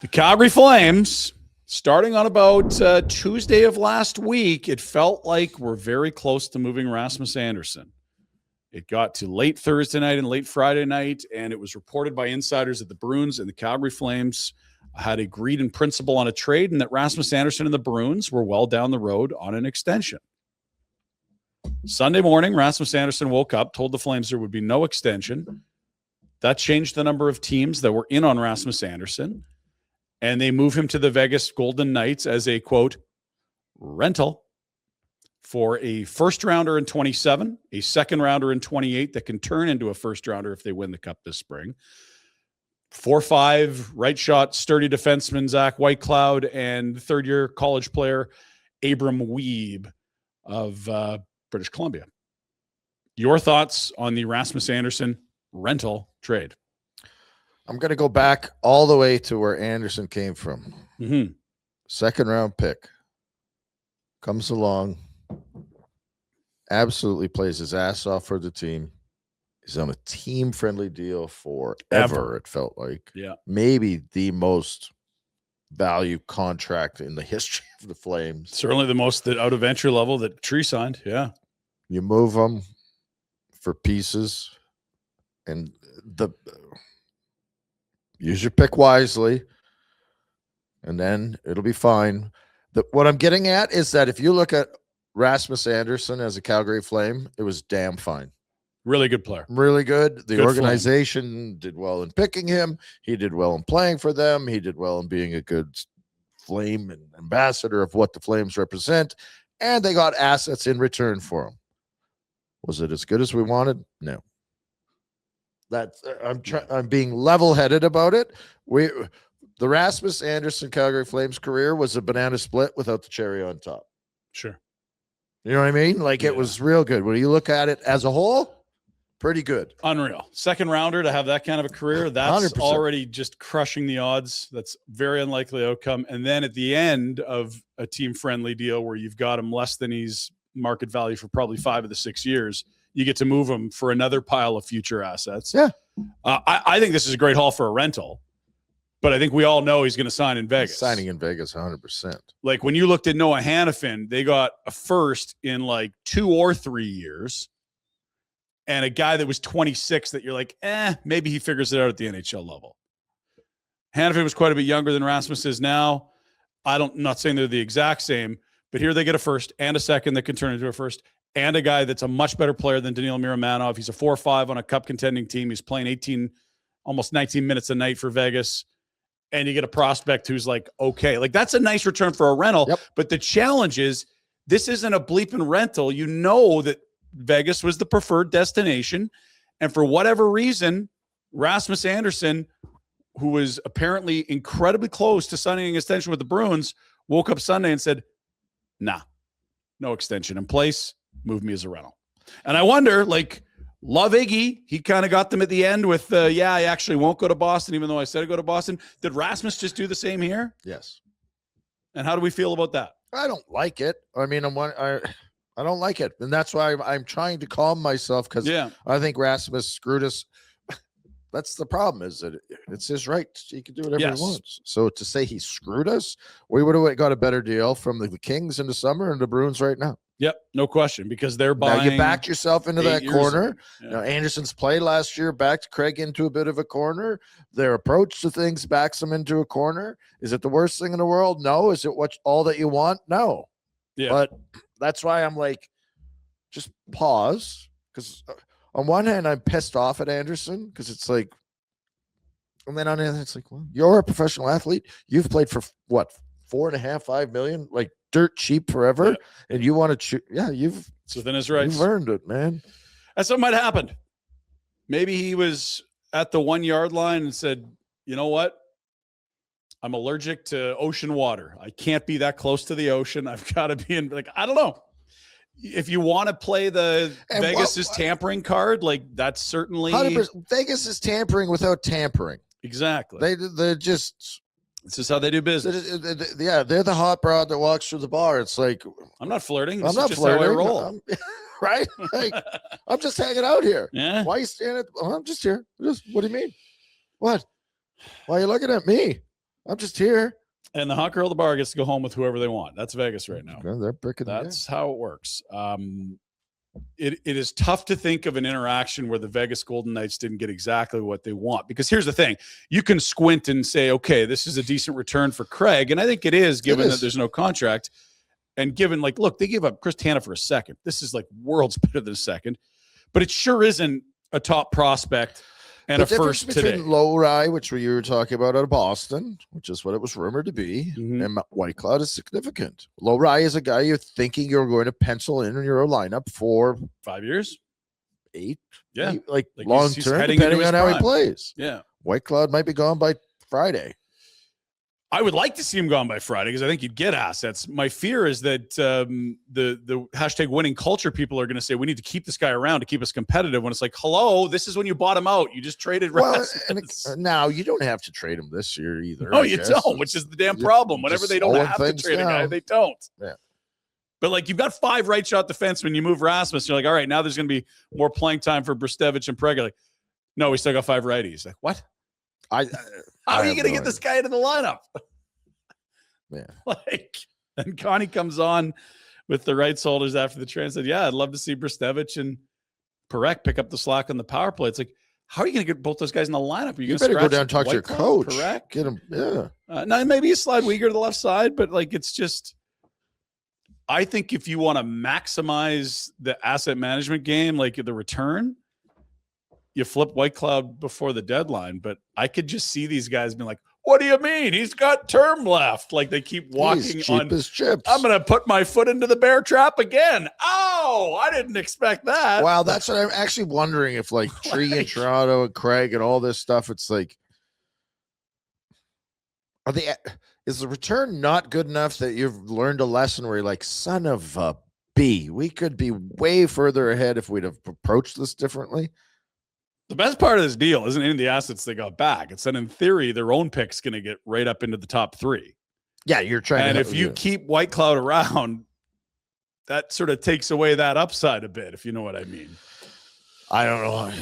The Calgary Flames, starting on about Tuesday of last week, it felt like we're very close to moving Rasmus Andersson. It got to late Thursday night and late Friday night, and it was reported by insiders that the Bruins and the Calgary Flames had agreed in principle on a trade, and that Rasmus Andersson and the Bruins were well down the road on an extension. Sunday morning, Rasmus Andersson woke up, told the Flames there would be no extension. That changed the number of teams that were in on Rasmus Andersson, and they move him to the Vegas Golden Knights as a, quote, rental for a first-rounder in 27, a second-rounder in 28 that can turn into a first-rounder if they win the Cup this spring. 4'5", right-shot, sturdy defenseman Zach Whitecloud, and third-year college player Abram Wiebe of British Columbia. Your thoughts on the Rasmus Andersson rental trade? I'm going to go back all the way to where Anderson came from. Mm-hmm. Second-round pick. Comes along. Absolutely plays his ass off for the team. He's on a team-friendly deal forever, it felt like. Yeah. Maybe the most value contract in the history of the Flames. Certainly the most out of entry level that Tree signed. Yeah. You move them for pieces, and use your pick wisely, and then it'll be fine. What I'm getting at is that if you look at Rasmus Andersson as a Calgary Flame, it was damn fine. Really good player. Really good. The Good organization Flame did well in picking him. He did well in playing for them. He did well in being a good Flame and ambassador of what the Flames represent. And they got assets in return for him. Was it as good as we wanted? No. I'm being level-headed about it. The Rasmus Andersson Calgary Flames career was a banana split without the cherry on top. Sure. You know what I mean? Like, it was real good. When you look at it as a whole, pretty good. Unreal. Second rounder to have that kind of a career, that's 100%. already just crushing the odds. That's very unlikely outcome. And then at the end of a team-friendly deal where you've got him less than he's market value for probably 5 of the 6 years, you get to move him for another pile of future assets. Yeah. I think this is a great haul for a rental, but I think we all know he's going to sign in Vegas. He's signing in Vegas 100%. Like when you looked at Noah Hannafin, they got a first in like 2 or 3 years, and a guy that was 26 that you're like, maybe he figures it out at the NHL level. Hannafin was quite a bit younger than Rasmus is now. I'm not saying they're the exact same, but here they get a first and a second that can turn into a first, and a guy that's a much better player than Daniil Miramanov. He's a 4-5 on a cup contending team. He's playing almost 19 minutes a night for Vegas. And you get a prospect who's like, okay, like that's a nice return for a rental. Yep. But the challenge is this isn't a bleeping rental. You know that Vegas was the preferred destination. And for whatever reason, Rasmus Andersson, who was apparently incredibly close to signing an extension with the Bruins, woke up Sunday and said, nah, no extension in place. Move me as a rental. And I wonder, like, love Iggy. He kind of got them at the end with, I actually won't go to Boston, even though I said I'd go to Boston. Did Rasmus just do the same here? Yes. And how do we feel about that? I don't like it. I mean, I don't like it. And that's why I'm trying to calm myself, because I think Rasmus screwed us. That's the problem, is that it's his right. He can do whatever he wants. So to say he screwed us, we would have got a better deal from the Kings in the summer and the Bruins right now. Yep, no question, because they're buying. Now you backed yourself into that corner. Yeah. Now Anderson's play last year backed Craig into a bit of a corner. Their approach to things backs them into a corner. Is it the worst thing in the world? No. Is it all that you want? No. Yeah. But that's why I'm like, just pause, because on one hand I'm pissed off at Anderson, because it's like, and then on the other it's like, well, you're a professional athlete. You've played for what, 4.5, 5 million, like dirt cheap forever, and you want to choose? Yeah, it's within his rights. You've earned it, man. And something might have happened. Maybe he was at the 1 yard line and said, you know what? I'm allergic to ocean water. I can't be that close to the ocean. I've got to be in, like, I don't know. If you want to play the Vegas' tampering card, like, that's certainly 100%. Vegas is tampering without tampering. Exactly. They're just, this is how they do business. Yeah, they're the hot broad that walks through the bar. It's like, I'm not flirting. I'm not just flirting. How I roll. Right? Like, I'm just hanging out here. Yeah. Why are you standing? I'm just here. What do you mean? What? Why are you looking at me? I'm just here. And the hot girl at the bar gets to go home with whoever they want. That's Vegas right now. They're picking. That's how it works. It is tough to think of an interaction where the Vegas Golden Knights didn't get exactly what they want. Because here's the thing. You can squint and say, okay, this is a decent return for Craig. And I think it is, given that there's no contract. And given, like, look, they gave up Chris Tanev for a second. This is like worlds better than a second. But it sure isn't a top prospect and a first today. Low Rye, which you were talking about out of Boston, which is what it was rumored to be, and Whitecloud is significant. Low Rye is a guy you're thinking you're going to pencil in your lineup for 5 years, 8, like long term, depending on how he plays. Yeah, Whitecloud might be gone by Friday. I would like to see him gone by Friday because I think you'd get assets. My fear is that the hashtag winning culture people are going to say we need to keep this guy around to keep us competitive. When it's like, hello, this is when you bought him out. You just traded Rasmus. Now you don't have to trade him this year either. No, you don't, which is the damn problem. Whenever they don't have to trade a guy, they don't. Yeah. But like you've got 5 right shot defensemen. You move Rasmus. You're like, all right, now there's going to be more playing time for Brstevich and Prega. Like, no, we still got 5 righties. Like, what? How are you going to get this guy into the lineup? Yeah. Like, and Connie comes on with the rights holders after the trade and said, yeah, I'd love to see Brstevich and Parekh pick up the slack on the power play. It's like, how are you going to get both those guys in the lineup? Are you going to better go down and talk to your coach. Parekh? Get him. Yeah. Now, maybe you slide Weegar to the left side, but like, it's just, I think if you want to maximize the asset management game, like the return, you flip Whitecloud before the deadline. But I could just see these guys being like, what do you mean? He's got term left. Like they keep walking cheap on as chips. I'm going to put my foot into the bear trap again. Oh, I didn't expect that. Wow. That's what I'm actually wondering if like Tree and Toronto and Craig and all this stuff, it's like, is the return not good enough that you've learned a lesson where you're like, son of a B, we could be way further ahead if we'd have approached this differently? The best part of this deal isn't any of the assets they got back. It's that in theory, their own pick's going to get right up into the top 3. Yeah, you're trying. And if you keep Whitecloud around, that sort of takes away that upside a bit, if you know what I mean. I don't know.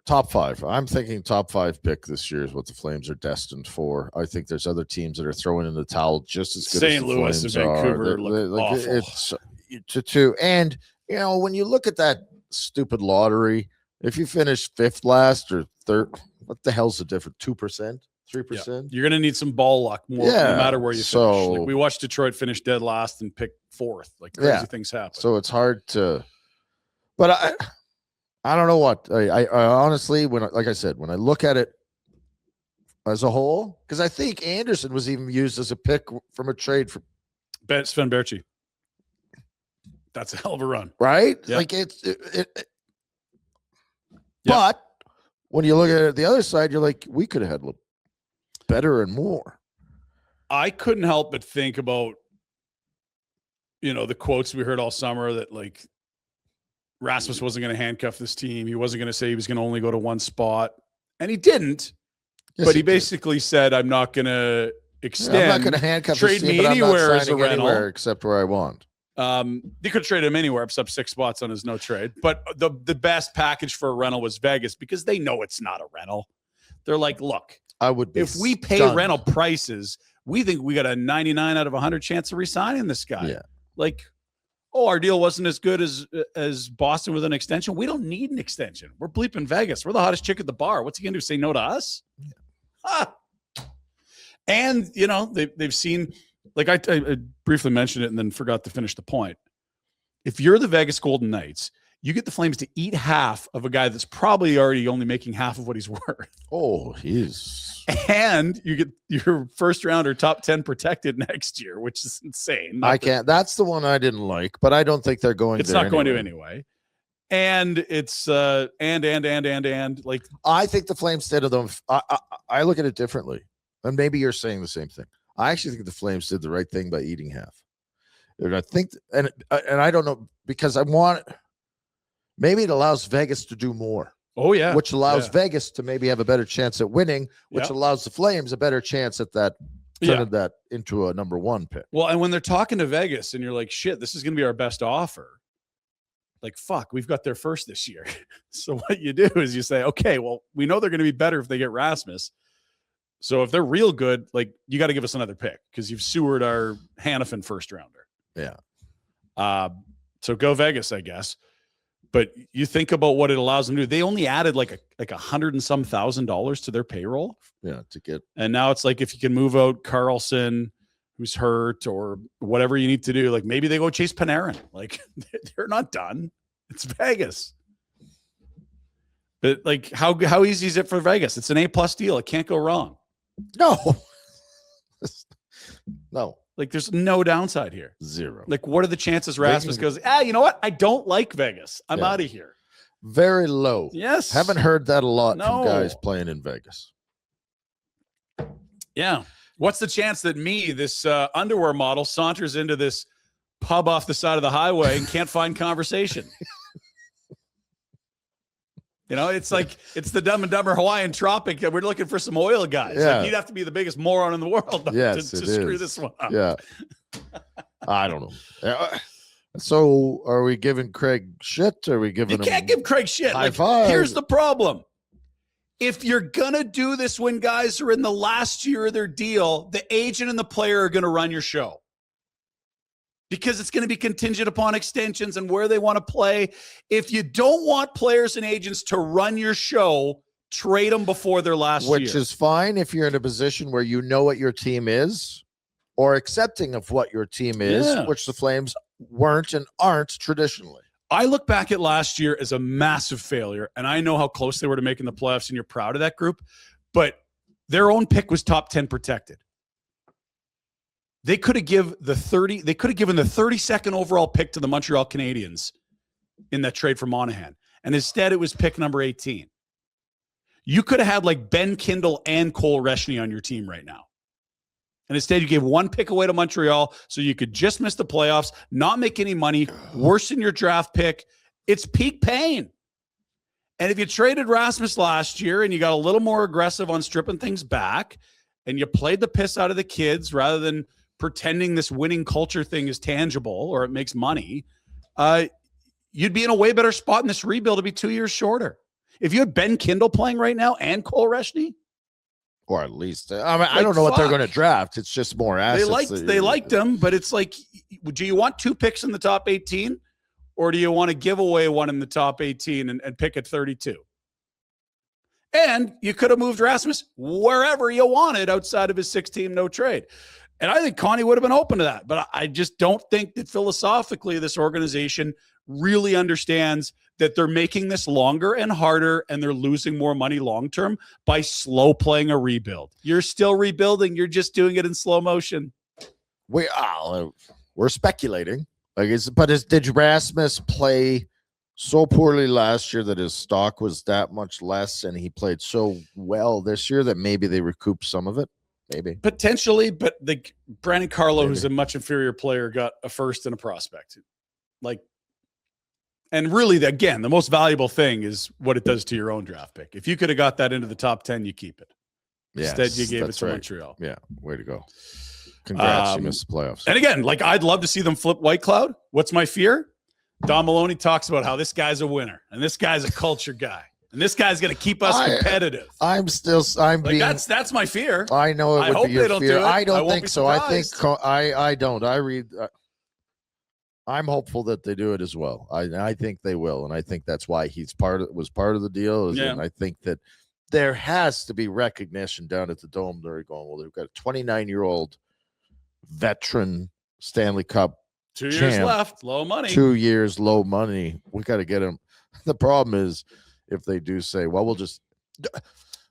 Top 5. I'm thinking top 5 pick this year is what the Flames are destined for. I think there's other teams that are throwing in the towel just as good St. as the Louis and Vancouver look awful. It's and you know when you look at that stupid lottery. If you finish 5th last or 3rd, what the hell's the difference? 2%, 3%? Yeah. You're going to need some ball luck more, no matter where you finish. Like we watched Detroit finish dead last and pick 4th. Like crazy things happen. So it's hard to, but I don't know what I honestly, like I said, when I look at it as a whole, because I think Andersson was even used as a pick from a trade for Sven Berchi. That's a hell of a run, right? Yeah. Like But when you look at it the other side, you're like, we could have had better and more. I couldn't help but think about, the quotes we heard all summer that like Rasmus wasn't going to handcuff this team. He wasn't going to say he was going to only go to one spot. And he didn't. Yes, but he basically said, I'm not going to extend. I'm not going to handcuff trade this team, me anywhere as a rental. Except where I want. They could trade him anywhere except 6 spots on his no trade. But the best package for a rental was Vegas because they know it's not a rental. They're like, look, if we pay rental prices, we think we got a 99 out of 100 chance of re-signing this guy. Yeah. Like, our deal wasn't as good as Boston with an extension. We don't need an extension. We're bleeping Vegas. We're the hottest chick at the bar. What's he going to do? Say no to us? Yeah. And, they've seen, like I briefly mentioned it and then forgot to finish the point. If you're the Vegas Golden Knights, you get the Flames to eat half of a guy that's probably already only making half of what he's worth. Oh, he's. And you get your first round or top 10 protected next year, which is insane. That's the one I didn't like, but I don't think they're going It's not going to anyway. And it's and like I think the Flames did them. I look at it differently. And maybe you're saying the same thing. I actually think the Flames did the right thing by eating half. And I think, and I don't know, because maybe it allows Vegas to do more. Oh, yeah. Which allows Vegas to maybe have a better chance at winning, which allows the Flames a better chance at turning that into a number 1 pick. Well, and when they're talking to Vegas and you're like, shit, this is going to be our best offer. Like, fuck, we've got their first this year. So what you do is you say, okay, well, we know they're going to be better if they get Rasmus. So if they're real good, like you got to give us another pick because you've sewered our Hannafin first rounder. Yeah. So go Vegas, I guess. But you think about what it allows them to do. They only added like $100 and some $1,000 to their payroll. Yeah, to get. And now it's like if you can move out Carlson, who's hurt, or whatever you need to do, like maybe they go chase Panarin. Like they're not done. It's Vegas. But like how easy is it for Vegas? It's an A+ deal. It can't go wrong. No. No. Like there's no downside here. Zero. Like what are the chances Rasmus goes, you know what? I don't like Vegas. I'm out of here. Very low. Yes. Haven't heard that a lot from guys playing in Vegas. Yeah. What's the chance that me, this underwear model, saunters into this pub off the side of the highway and can't find conversation? You know, it's like it's the Dumb and Dumber Hawaiian Tropic. We're looking for some oil guys. Yeah. Like, you'd have to be the biggest moron in the world to screw this one up. Yeah. I don't know. So are we giving Craig shit? Or are we giving him? You can't give Craig shit. High five. Here's the problem. If you're going to do this when guys are in the last year of their deal, the agent and the player are going to run your show. Because it's going to be contingent upon extensions and where they want to play. If you don't want players and agents to run your show, trade them before their last year. Which is fine if you're in a position where you know what your team is or accepting of what your team is, which the Flames weren't and aren't traditionally. I look back at last year as a massive failure, and I know how close they were to making the playoffs, and you're proud of that group, but their own pick was top 10 protected. They could have given the 32nd overall pick to the Montreal Canadiens in that trade for Monahan. And instead it was pick number 18. You could have had like Ben Kindle and Cole Reshny on your team right now. And instead you gave one pick away to Montreal so you could just miss the playoffs, not make any money, worsen your draft pick. It's peak pain. And if you traded Rasmus last year and you got a little more aggressive on stripping things back and you played the piss out of the kids rather than pretending this winning culture thing is tangible or it makes money, you'd be in a way better spot in this rebuild to be 2 years shorter. If you had Ben Kindle playing right now and Cole Reshny, or at least, I mean, I don't know what they're going to draft. It's just more assets. They liked him, but it's like, do you want 2 picks in the top 18 or do you want to give away one in the top 18 and pick at 32? And you could have moved Rasmus wherever you wanted outside of his 6-team no trade. And I think Connie would have been open to that. But I just don't think that philosophically this organization really understands that they're making this longer and harder and they're losing more money long-term by slow playing a rebuild. You're still rebuilding. You're just doing it in slow motion. We're speculating. Did Rasmus play so poorly last year that his stock was that much less and he played so well this year that maybe they recouped some of it? Maybe. Potentially, but the Brandon Carlo, who's a much inferior player, got a first and a prospect. And really, again, the most valuable thing is what it does to your own draft pick. If you could have got that into the top 10, you keep it. Yes, instead, you gave it to Montreal. Yeah, way to go. Congrats, you missed the playoffs. And again, I'd love to see them flip White Cloud. What's my fear? Don Maloney talks about how this guy's a winner and this guy's a culture guy. And this guy's going to keep us competitive. That's my fear. I know it would be your fear. I don't think so. I don't. I'm hopeful that they do it as well. I think they will, and I think that's why was part of the deal. And I think that there has to be recognition down at the Dome. They're going, well, they've got a 29-year-old veteran Stanley Cup 2 years left, low money. 2 years, low money. We got to get him. The problem is if they do say, well, we'll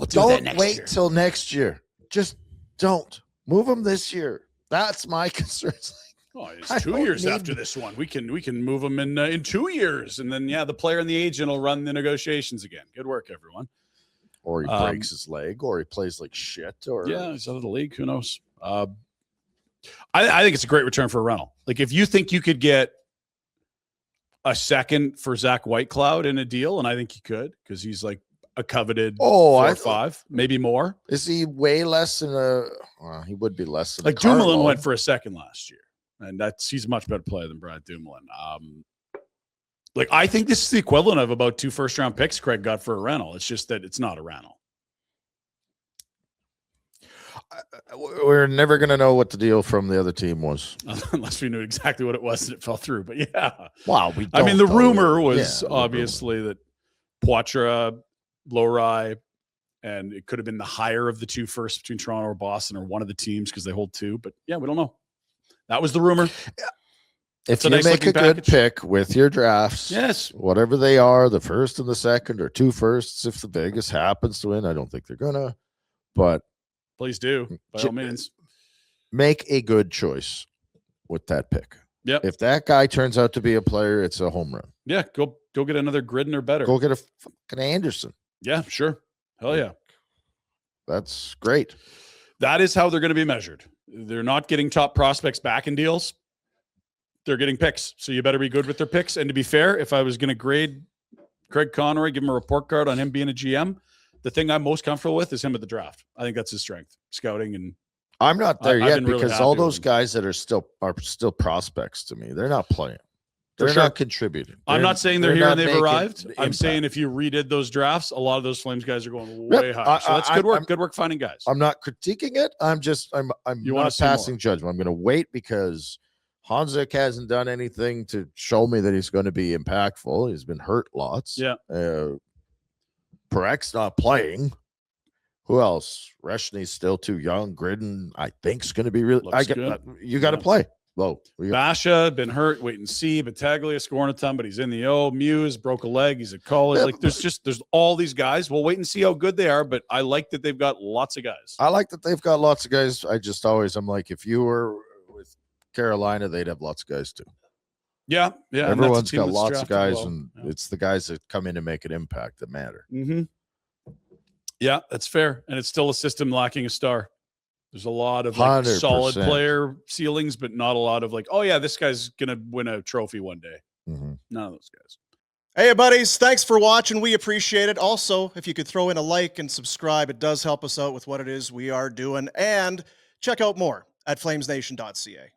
don't wait till next year. Just don't move them this year. That's my concern. It's 2 years after this one. We can move them in 2 years, and then the player and the agent will run the negotiations again. Good work, everyone. Or he breaks his leg, or he plays like shit, or he's out of the league. Who knows? I think it's a great return for a rental. Like if you think you could get a second for Zach Whitecloud in a deal, and I think you could because he's like a coveted 4 or 5, maybe more. Is he way less than he would be less than Dumoulin went for a second last year, and he's a much better player than Brad Dumoulin. I think this is the equivalent of about 2 first-round picks Craig got for a rental. It's just that it's not a rental. we're never going to know what the deal from the other team was. Unless we knew exactly what it was and it fell through. But yeah. Wow. I mean, the rumor was obviously that Poitras, Lowry, and it could have been the higher of the two first between Toronto or Boston or one of the teams because they hold two. But yeah, we don't know. That was the rumor. If you make a good pick with your drafts, yes, whatever they are, the first and the second or two firsts, if the Vegas happens to win, I don't think they're gonna, but please do, by all means. Make a good choice with that pick. Yep. If that guy turns out to be a player, it's a home run. Yeah, go get another Gridden or better. Go get a fucking Anderson. Yeah, sure. Hell yeah. That's great. That is how they're going to be measured. They're not getting top prospects back in deals. They're getting picks. So you better be good with their picks. And to be fair, if I was going to grade Craig Conroy, give him a report card on him being a GM, the thing I'm most comfortable with is him at the draft. I think that's his strength, scouting. And I'm not there yet because really all those guys that are still prospects to me. They're not playing. They're not contributing. I'm not saying they're here and they've arrived. I'm saying if you redid those drafts, a lot of those Flames guys are going way higher. So that's good work. Good work finding guys. I'm not critiquing it. I'm not passing judgment. I'm going to wait because Hanzik hasn't done anything to show me that he's going to be impactful. He's been hurt lots. Yeah. Parek's not playing. Who else? Reshny's still too young. Gridden, I think, is going to be really. You got to play. Low. Basha been hurt. Wait and see. Battaglia scoring a ton, but he's in the O. Muse broke a leg. He's at college. Yeah. Like there's all these guys. We'll wait and see how good they are. But I like that they've got lots of guys. I like that they've got lots of guys. I'm like, if you were with Carolina, they'd have lots of guys too. Yeah. Everyone's got lots of guys, and it's the guys that come in and make an impact that matter. Mm-hmm. Yeah, that's fair. And it's still a system lacking a star. There's a lot of like solid player ceilings, but not a lot of like, oh yeah, this guy's gonna win a trophy one day. Mm-hmm. None of those guys. Hey buddies, thanks for watching. We appreciate it. Also, if you could throw in a like and subscribe, it does help us out with what it is we are doing. And check out more at flamesnation.ca.